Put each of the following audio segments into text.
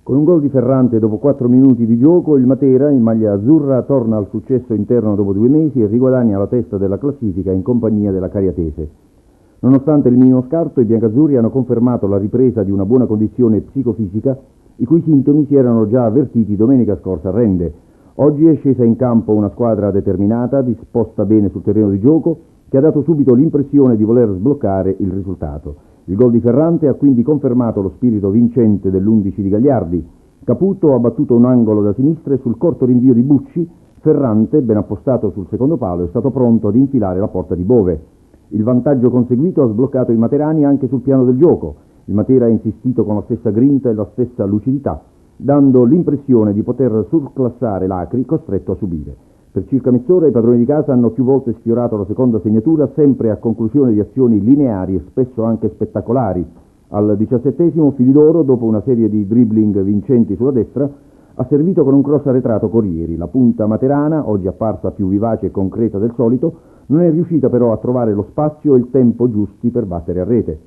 Con un gol di Ferrante dopo 4 minuti di gioco, il Matera, in maglia azzurra, torna al successo interno dopo 2 mesi e riguadagna la testa della classifica in compagnia della Cariatese. Nonostante il minimo scarto, i biancazzurri hanno confermato la ripresa di una buona condizione psicofisica, i cui sintomi si erano già avvertiti domenica scorsa a Rende. Oggi è scesa in campo una squadra determinata, disposta bene sul terreno di gioco, che ha dato subito l'impressione di voler sbloccare il risultato. Il gol di Ferrante ha quindi confermato lo spirito vincente dell'11 di Gagliardi. Caputo ha battuto un angolo da sinistra e sul corto rinvio di Bucci, Ferrante, ben appostato sul secondo palo, è stato pronto ad infilare la porta di Bove. Il vantaggio conseguito ha sbloccato i materani anche sul piano del gioco. Il Matera ha insistito con la stessa grinta e la stessa lucidità, dando l'impressione di poter surclassare l'Acri, costretto a subire. Per circa mezz'ora i padroni di casa hanno più volte sfiorato la seconda segnatura, sempre a conclusione di azioni lineari e spesso anche spettacolari. Al 17° Filidoro, dopo una serie di dribbling vincenti sulla destra, ha servito con un cross arretrato Corrieri. La punta materana, oggi apparsa più vivace e concreta del solito, non è riuscita però a trovare lo spazio e il tempo giusti per battere a rete.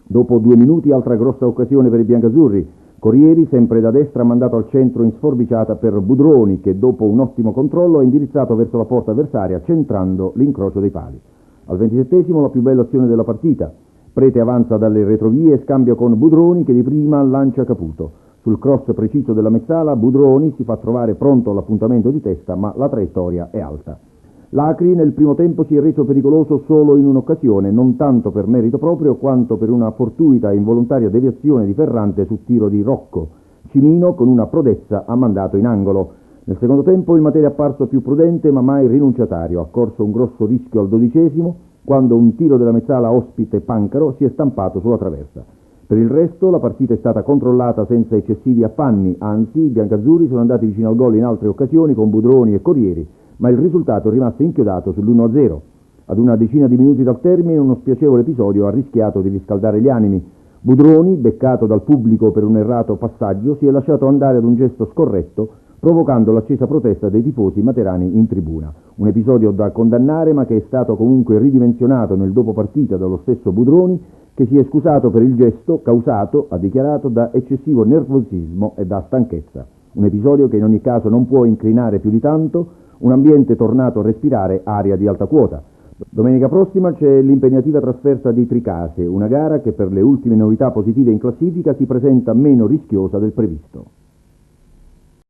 Dopo 2 minuti, altra grossa occasione per i biancazzurri. Corrieri, sempre da destra, ha mandato al centro in sforbiciata per Budroni, che dopo un ottimo controllo ha indirizzato verso la porta avversaria, centrando l'incrocio dei pali. Al 27° la più bella azione della partita. Prete avanza dalle retrovie e scambia con Budroni, che di prima lancia Caputo. Sul cross preciso della Mezzala, Budroni si fa trovare pronto all'appuntamento di testa, ma la traiettoria è alta. L'Acri nel primo tempo si è reso pericoloso solo in un'occasione, non tanto per merito proprio quanto per una fortuita e involontaria deviazione di Ferrante su tiro di Rocco. Cimino, con una prodezza, ha mandato in angolo. Nel secondo tempo il Matera è apparso più prudente ma mai rinunciatario. Ha corso un grosso rischio al 12°, quando un tiro della Mezzala ospite Pancaro si è stampato sulla traversa. Per il resto la partita è stata controllata senza eccessivi affanni, anzi i biancazzurri sono andati vicino al gol in altre occasioni con Budroni e Corrieri, ma il risultato è rimasto inchiodato sull'1-0. Ad una decina di minuti dal termine, uno spiacevole episodio ha rischiato di riscaldare gli animi. Budroni, beccato dal pubblico per un errato passaggio, si è lasciato andare ad un gesto scorretto, provocando l'accesa protesta dei tifosi materani in tribuna. Un episodio da condannare, ma che è stato comunque ridimensionato nel dopopartita dallo stesso Budroni, che si è scusato per il gesto causato, ha dichiarato, da eccessivo nervosismo e da stanchezza. Un episodio che in ogni caso non può incrinare più di tanto un ambiente tornato a respirare aria di alta quota. Domenica prossima c'è l'impegnativa trasferta di Tricase, una gara che per le ultime novità positive in classifica si presenta meno rischiosa del previsto.